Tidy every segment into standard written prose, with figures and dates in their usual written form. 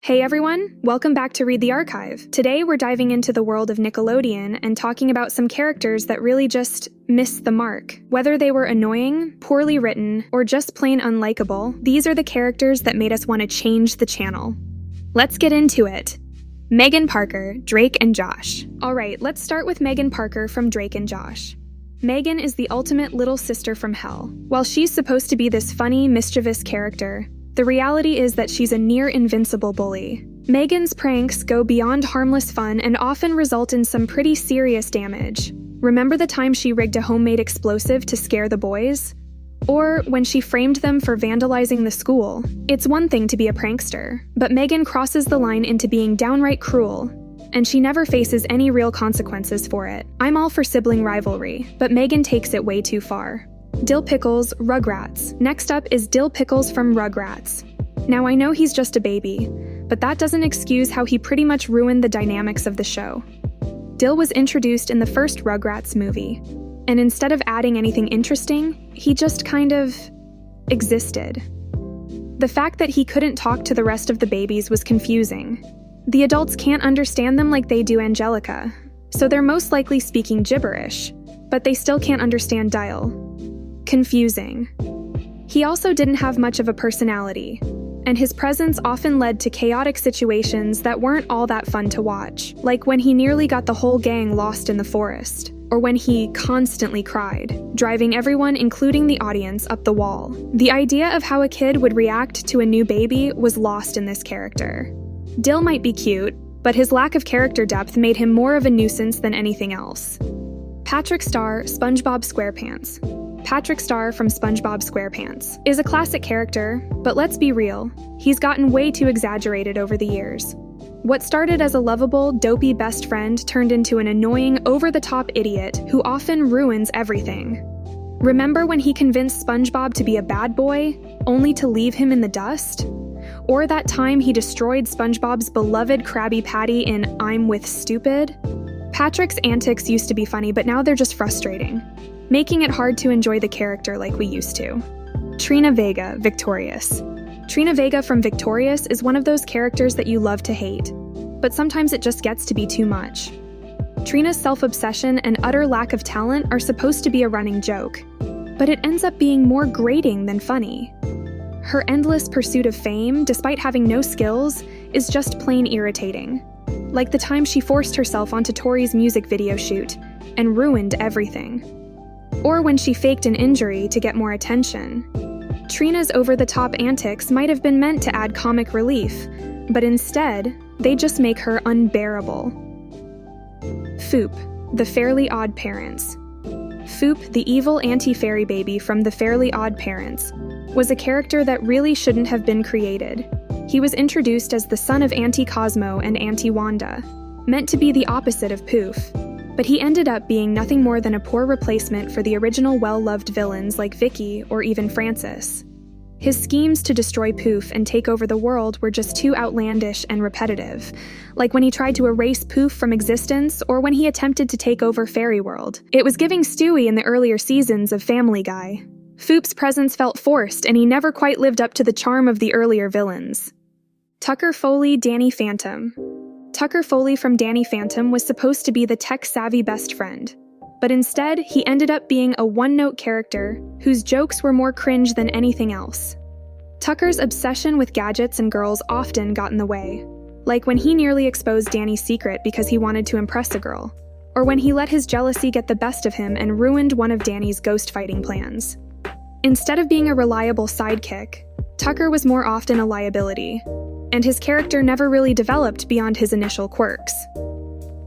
Hey everyone, welcome back to Read the Archive. Today we're diving into the world of Nickelodeon and talking about some characters that really just missed the mark. Whether they were annoying, poorly written, or just plain unlikable, these are the characters that made us want to change the channel. Let's get into it. Megan Parker, Drake and Josh. Alright, let's start with Megan Parker from Drake and Josh. Megan is the ultimate little sister from hell. While she's supposed to be this funny, mischievous character, the reality is that she's a near-invincible bully. Megan's pranks go beyond harmless fun and often result in some pretty serious damage. Remember the time she rigged a homemade explosive to scare the boys? Or when she framed them for vandalizing the school? It's one thing to be a prankster, but Megan crosses the line into being downright cruel, and she never faces any real consequences for it. I'm all for sibling rivalry, but Megan takes it way too far. Dill Pickles, Rugrats. Next up is Dill Pickles from Rugrats. Now I know he's just a baby, but that doesn't excuse how he pretty much ruined the dynamics of the show. Dill was introduced in the first Rugrats movie, and instead of adding anything interesting, he just kind of existed. The fact that he couldn't talk to the rest of the babies was confusing. The adults can't understand them like they do Angelica, so they're most likely speaking gibberish, but they still can't understand Dill. Confusing. He also didn't have much of a personality, and his presence often led to chaotic situations that weren't all that fun to watch, like when he nearly got the whole gang lost in the forest, or when he constantly cried, driving everyone, including the audience, up the wall. The idea of how a kid would react to a new baby was lost in this character. Dill might be cute, but his lack of character depth made him more of a nuisance than anything else. Patrick Star, SpongeBob SquarePants. Patrick Star from SpongeBob SquarePants is a classic character, but let's be real, he's gotten way too exaggerated over the years. What started as a lovable, dopey best friend turned into an annoying, over-the-top idiot who often ruins everything. Remember when he convinced SpongeBob to be a bad boy, only to leave him in the dust? Or that time he destroyed SpongeBob's beloved Krabby Patty in I'm with Stupid? Patrick's antics used to be funny, but now they're just frustrating, making it hard to enjoy the character like we used to. Trina Vega, Victorious. Trina Vega from Victorious is one of those characters that you love to hate, but sometimes it just gets to be too much. Trina's self-obsession and utter lack of talent are supposed to be a running joke, but it ends up being more grating than funny. Her endless pursuit of fame, despite having no skills, is just plain irritating. Like the time she forced herself onto Tori's music video shoot and ruined everything. Or when she faked an injury to get more attention. Trina's over-the-top antics might have been meant to add comic relief, but instead, they just make her unbearable. Foop, The Fairly Odd Parents. Foop, the evil anti-fairy baby from The Fairly Odd Parents, was a character that really shouldn't have been created. He was introduced as the son of Auntie Cosmo and Auntie Wanda, meant to be the opposite of Poof. But he ended up being nothing more than a poor replacement for the original well-loved villains like Vicky or even Francis. His schemes to destroy Poof and take over the world were just too outlandish and repetitive, like when he tried to erase Poof from existence or when he attempted to take over Fairy World. It was giving Stewie in the earlier seasons of Family Guy. Foop's presence felt forced, and he never quite lived up to the charm of the earlier villains. Tucker Foley, Danny Phantom. Tucker Foley from Danny Phantom was supposed to be the tech-savvy best friend, but instead, he ended up being a one-note character whose jokes were more cringe than anything else. Tucker's obsession with gadgets and girls often got in the way, like when he nearly exposed Danny's secret because he wanted to impress a girl, or when he let his jealousy get the best of him and ruined one of Danny's ghost-fighting plans. Instead of being a reliable sidekick, Tucker was more often a liability, and his character never really developed beyond his initial quirks.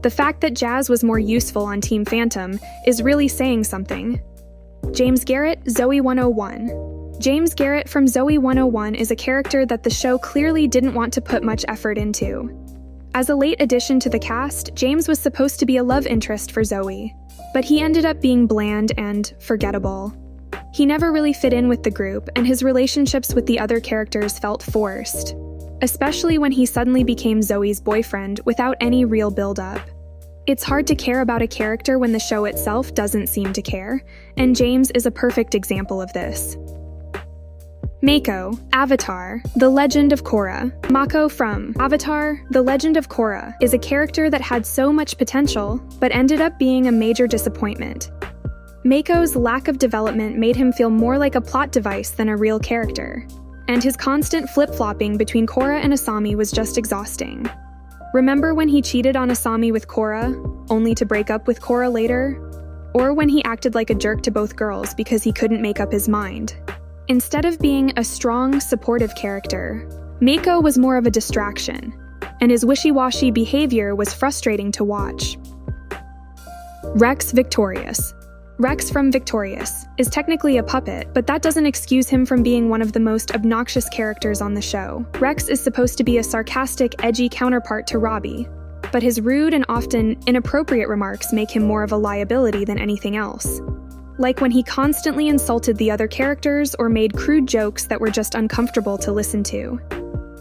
The fact that Jazz was more useful on Team Phantom is really saying something. James Garrett, Zoe 101. James Garrett from Zoe 101 is a character that the show clearly didn't want to put much effort into. As a late addition to the cast, James was supposed to be a love interest for Zoe, but he ended up being bland and forgettable. He never really fit in with the group, and his relationships with the other characters felt forced, especially when he suddenly became Zoe's boyfriend without any real build-up. It's hard to care about a character when the show itself doesn't seem to care, and James is a perfect example of this. Mako, Avatar, The Legend of Korra. Mako from Avatar, The Legend of Korra is a character that had so much potential, but ended up being a major disappointment. Mako's lack of development made him feel more like a plot device than a real character, and his constant flip-flopping between Korra and Asami was just exhausting. Remember when he cheated on Asami with Korra, only to break up with Korra later? Or when he acted like a jerk to both girls because he couldn't make up his mind? Instead of being a strong, supportive character, Mako was more of a distraction, and his wishy-washy behavior was frustrating to watch. Rex Victorious. Rex from Victorious is technically a puppet, but that doesn't excuse him from being one of the most obnoxious characters on the show. Rex is supposed to be a sarcastic, edgy counterpart to Robbie, but his rude and often inappropriate remarks make him more of a liability than anything else. Like when he constantly insulted the other characters or made crude jokes that were just uncomfortable to listen to.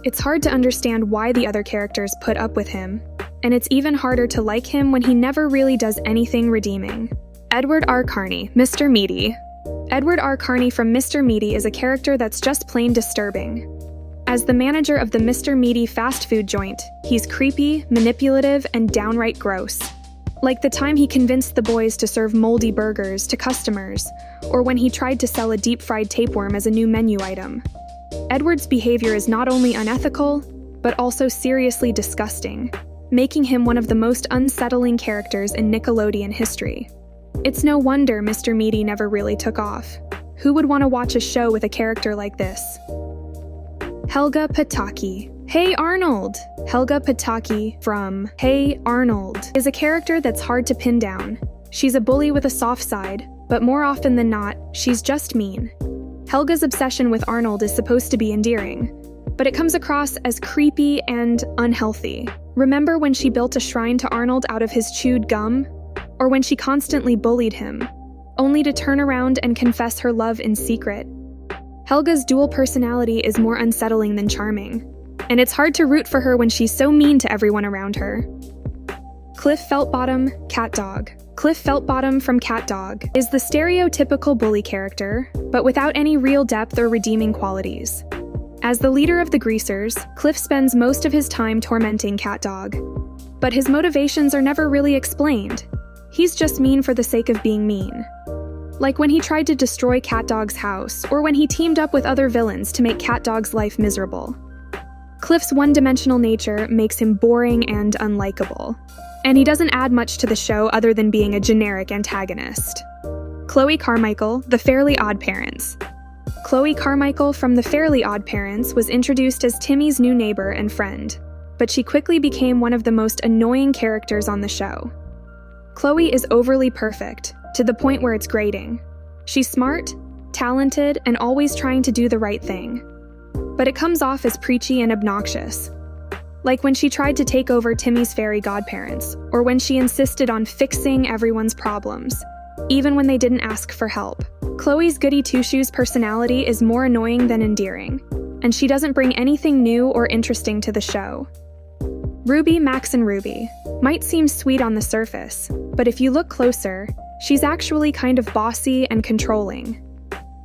It's hard to understand why the other characters put up with him, and it's even harder to like him when he never really does anything redeeming. Edward R. Carney, Mr. Meaty. Edward R. Carney from Mr. Meaty is a character that's just plain disturbing. As the manager of the Mr. Meaty fast food joint, he's creepy, manipulative, and downright gross. Like the time he convinced the boys to serve moldy burgers to customers, or when he tried to sell a deep-fried tapeworm as a new menu item. Edward's behavior is not only unethical, but also seriously disgusting, making him one of the most unsettling characters in Nickelodeon history. It's no wonder Mr. Meaty never really took off. Who would want to watch a show with a character like this? Helga Pataki. Hey Arnold! Helga Pataki from Hey Arnold is a character that's hard to pin down. She's a bully with a soft side, but more often than not, she's just mean. Helga's obsession with Arnold is supposed to be endearing, but it comes across as creepy and unhealthy. Remember when she built a shrine to Arnold out of his chewed gum? Or when she constantly bullied him, only to turn around and confess her love in secret? Helga's dual personality is more unsettling than charming, and it's hard to root for her when she's so mean to everyone around her. Cliff Feltbottom, Cat Dog. Cliff Feltbottom from Cat Dog is the stereotypical bully character, but without any real depth or redeeming qualities. As the leader of the Greasers, Cliff spends most of his time tormenting Cat Dog, but his motivations are never really explained. He's just mean for the sake of being mean. Like when he tried to destroy Cat Dog's house, or when he teamed up with other villains to make Cat Dog's life miserable. Cliff's one-dimensional nature makes him boring and unlikable, and he doesn't add much to the show other than being a generic antagonist. Chloe Carmichael, The Fairly Odd Parents. Chloe Carmichael from The Fairly Odd Parents was introduced as Timmy's new neighbor and friend, but she quickly became one of the most annoying characters on the show. Chloe is overly perfect, to the point where it's grating. She's smart, talented, and always trying to do the right thing. But it comes off as preachy and obnoxious. Like when she tried to take over Timmy's fairy godparents, or when she insisted on fixing everyone's problems, even when they didn't ask for help. Chloe's goody-two-shoes personality is more annoying than endearing, and she doesn't bring anything new or interesting to the show. Ruby, Max, and Ruby might seem sweet on the surface, but if you look closer, she's actually kind of bossy and controlling.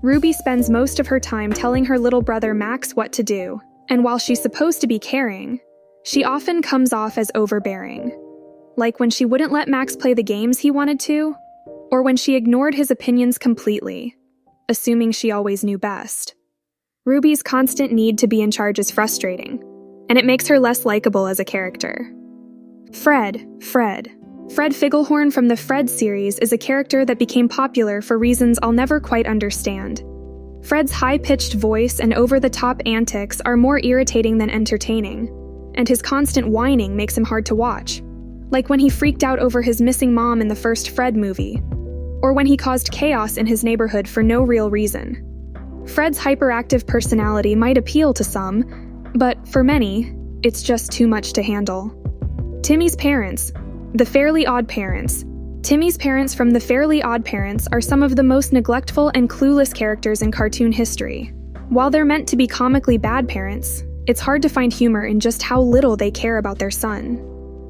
Ruby spends most of her time telling her little brother Max what to do, and while she's supposed to be caring, she often comes off as overbearing. Like when she wouldn't let Max play the games he wanted to, or when she ignored his opinions completely, assuming she always knew best. Ruby's constant need to be in charge is frustrating, and it makes her less likable as a character. Fred Figglehorn from the Fred series is a character that became popular for reasons I'll never quite understand. Fred's high-pitched voice and over-the-top antics are more irritating than entertaining, and his constant whining makes him hard to watch. Like when he freaked out over his missing mom in the first Fred movie, or when he caused chaos in his neighborhood for no real reason. Fred's hyperactive personality might appeal to some, but for many, it's just too much to handle. Timmy's parents, The Fairly Odd Parents. Timmy's parents from The Fairly Odd Parents are some of the most neglectful and clueless characters in cartoon history. While they're meant to be comically bad parents, it's hard to find humor in just how little they care about their son.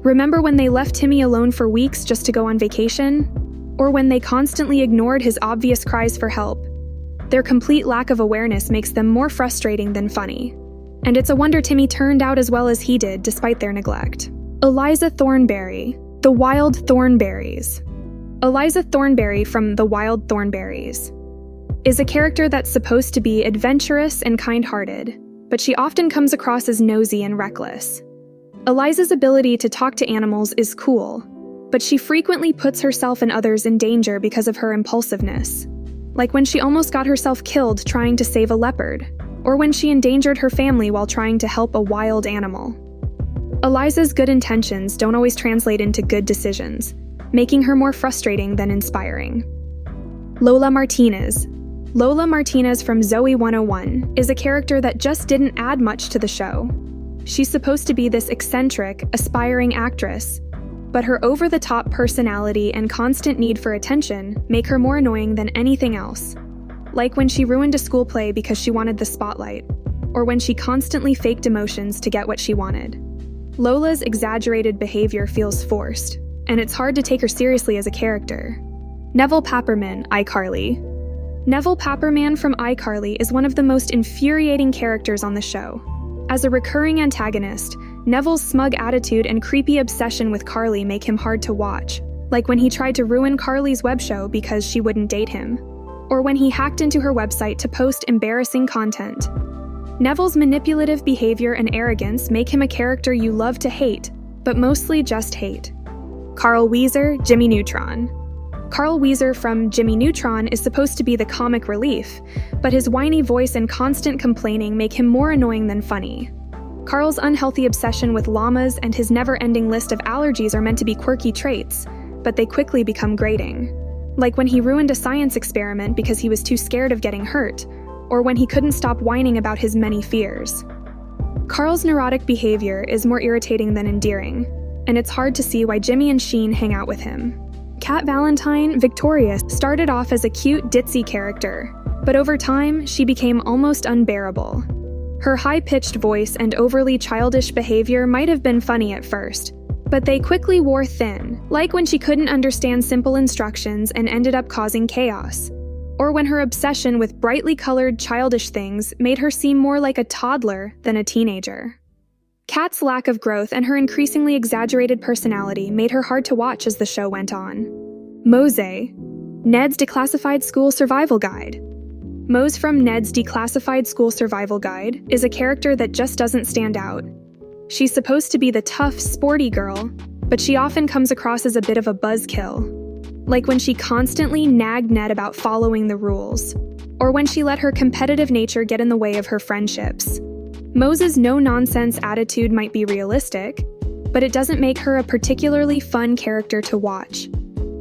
Remember when they left Timmy alone for weeks just to go on vacation? Or when they constantly ignored his obvious cries for help? Their complete lack of awareness makes them more frustrating than funny. And it's a wonder Timmy turned out as well as he did despite their neglect. Eliza Thornberry, The Wild Thornberries. Eliza Thornberry from The Wild Thornberries is a character that's supposed to be adventurous and kind-hearted, but she often comes across as nosy and reckless. Eliza's ability to talk to animals is cool, but she frequently puts herself and others in danger because of her impulsiveness, like when she almost got herself killed trying to save a leopard, or when she endangered her family while trying to help a wild animal. Eliza's good intentions don't always translate into good decisions, making her more frustrating than inspiring. Lola Martinez. Lola Martinez from Zoe 101 is a character that just didn't add much to the show. She's supposed to be this eccentric, aspiring actress, but her over-the-top personality and constant need for attention make her more annoying than anything else. Like when she ruined a school play because she wanted the spotlight, or when she constantly faked emotions to get what she wanted. Lola's exaggerated behavior feels forced, and it's hard to take her seriously as a character. Neville Papperman, iCarly. Neville Papperman from iCarly is one of the most infuriating characters on the show. As a recurring antagonist, Neville's smug attitude and creepy obsession with Carly make him hard to watch, like when he tried to ruin Carly's web show because she wouldn't date him, or when he hacked into her website to post embarrassing content. Neville's manipulative behavior and arrogance make him a character you love to hate, but mostly just hate. Carl Wheezer, Jimmy Neutron. Carl Wheezer from Jimmy Neutron is supposed to be the comic relief, but his whiny voice and constant complaining make him more annoying than funny. Carl's unhealthy obsession with llamas and his never-ending list of allergies are meant to be quirky traits, but they quickly become grating. Like when he ruined a science experiment because he was too scared of getting hurt, or when he couldn't stop whining about his many fears. Carl's neurotic behavior is more irritating than endearing, and it's hard to see why Jimmy and Sheen hang out with him. Cat Valentine, Victoria, started off as a cute, ditzy character, but over time, she became almost unbearable. Her high-pitched voice and overly childish behavior might have been funny at first, but they quickly wore thin, like when she couldn't understand simple instructions and ended up causing chaos, or when her obsession with brightly colored childish things made her seem more like a toddler than a teenager. Kat's lack of growth and her increasingly exaggerated personality made her hard to watch as the show went on. Mose, Ned's Declassified School Survival Guide. Mose from Ned's Declassified School Survival Guide is a character that just doesn't stand out. She's supposed to be the tough, sporty girl, but she often comes across as a bit of a buzzkill. Like when she constantly nagged Ned about following the rules, or when she let her competitive nature get in the way of her friendships. Mose's no-nonsense attitude might be realistic, but it doesn't make her a particularly fun character to watch.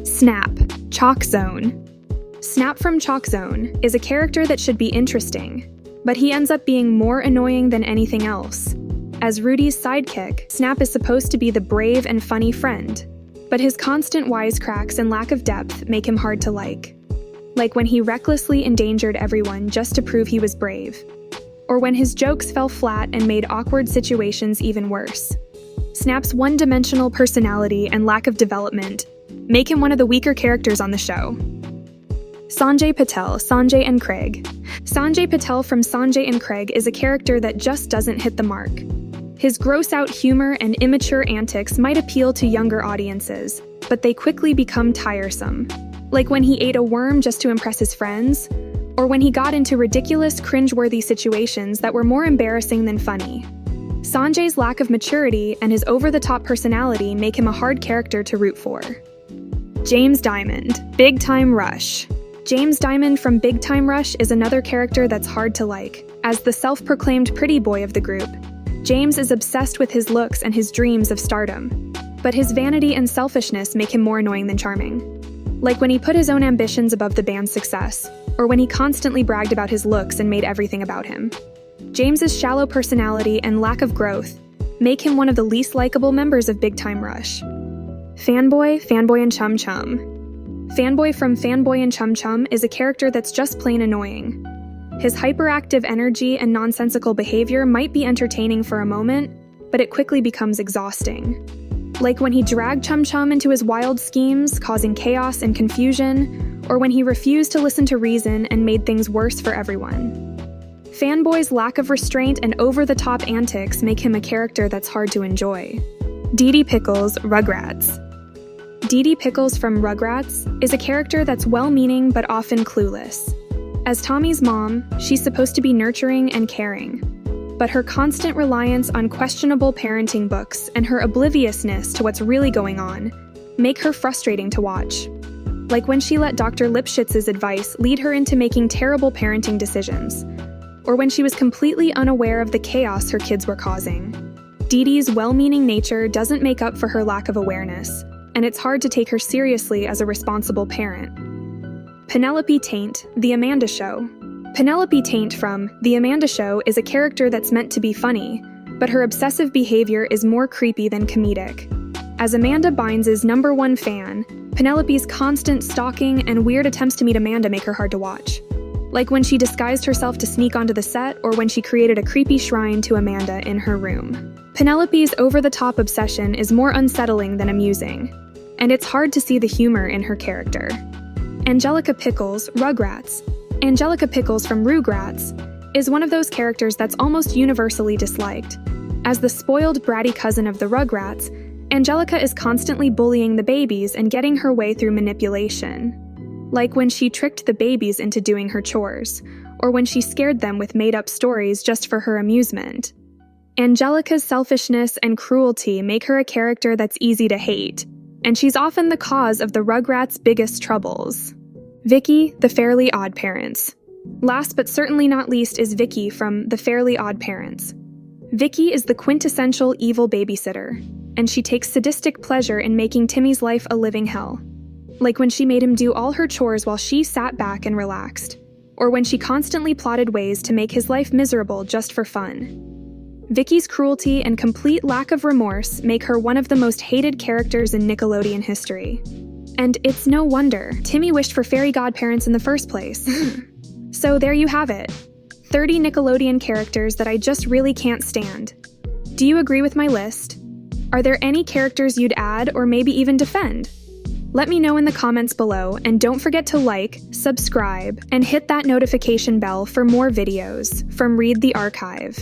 Snap, Chalk Zone. Snap from Chalk Zone is a character that should be interesting, but he ends up being more annoying than anything else. As Rudy's sidekick, Snap is supposed to be the brave and funny friend, but his constant wisecracks and lack of depth make him hard to like when he recklessly endangered everyone just to prove he was brave, or when his jokes fell flat and made awkward situations even worse. Snap's one-dimensional personality and lack of development make him one of the weaker characters on the show. Sanjay Patel, Sanjay and Craig. Sanjay Patel from Sanjay and Craig is a character that just doesn't hit the mark. His gross-out humor and immature antics might appeal to younger audiences, but they quickly become tiresome. Like when he ate a worm just to impress his friends, or when he got into ridiculous, cringe-worthy situations that were more embarrassing than funny. Sanjay's lack of maturity and his over-the-top personality make him a hard character to root for. James Diamond, Big Time Rush. James Diamond from Big Time Rush is another character that's hard to like. As the self-proclaimed pretty boy of the group, James is obsessed with his looks and his dreams of stardom, but his vanity and selfishness make him more annoying than charming. Like when he put his own ambitions above the band's success, or when he constantly bragged about his looks and made everything about him. James's shallow personality and lack of growth make him one of the least likable members of Big Time Rush. Fanboy, Fanboy and Chum Chum. Fanboy from Fanboy and Chum Chum is a character that's just plain annoying. His hyperactive energy and nonsensical behavior might be entertaining for a moment, but it quickly becomes exhausting. Like when he dragged Chum Chum into his wild schemes, causing chaos and confusion, or when he refused to listen to reason and made things worse for everyone. Fanboys' lack of restraint and over-the-top antics make him a character that's hard to enjoy. Dee Dee Pickles, Rugrats. Dee Dee Pickles from Rugrats is a character that's well-meaning but often clueless. As Tommy's mom, she's supposed to be nurturing and caring, but her constant reliance on questionable parenting books and her obliviousness to what's really going on make her frustrating to watch. Like when she let Dr. Lipshitz's advice lead her into making terrible parenting decisions, or when she was completely unaware of the chaos her kids were causing. Dee Dee's well-meaning nature doesn't make up for her lack of awareness, and it's hard to take her seriously as a responsible parent. Penelope Taint, The Amanda Show. Penelope Taint from The Amanda Show is a character that's meant to be funny, but her obsessive behavior is more creepy than comedic. As Amanda Bynes' #1 fan, Penelope's constant stalking and weird attempts to meet Amanda make her hard to watch. Like when she disguised herself to sneak onto the set, or when she created a creepy shrine to Amanda in her room. Penelope's over-the-top obsession is more unsettling than amusing, and it's hard to see the humor in her character. Angelica Pickles, Rugrats. Angelica Pickles from Rugrats is one of those characters that's almost universally disliked. As the spoiled, bratty cousin of the Rugrats, Angelica is constantly bullying the babies and getting her way through manipulation. Like when she tricked the babies into doing her chores, or when she scared them with made-up stories just for her amusement. Angelica's selfishness and cruelty make her a character that's easy to hate, and she's often the cause of the Rugrats' biggest troubles. Vicky, The Fairly Odd Parents. Last but certainly not least is Vicky from The Fairly Odd Parents. Vicky is the quintessential evil babysitter, and she takes sadistic pleasure in making Timmy's life a living hell. Like when she made him do all her chores while she sat back and relaxed, or when she constantly plotted ways to make his life miserable just for fun. Vicky's cruelty and complete lack of remorse make her one of the most hated characters in Nickelodeon history. And it's no wonder Timmy wished for fairy godparents in the first place. So there you have it. 30 Nickelodeon characters that I just really can't stand. Do you agree with my list? Are there any characters you'd add or maybe even defend? Let me know in the comments below, and don't forget to like, subscribe, and hit that notification bell for more videos from Read the Archive.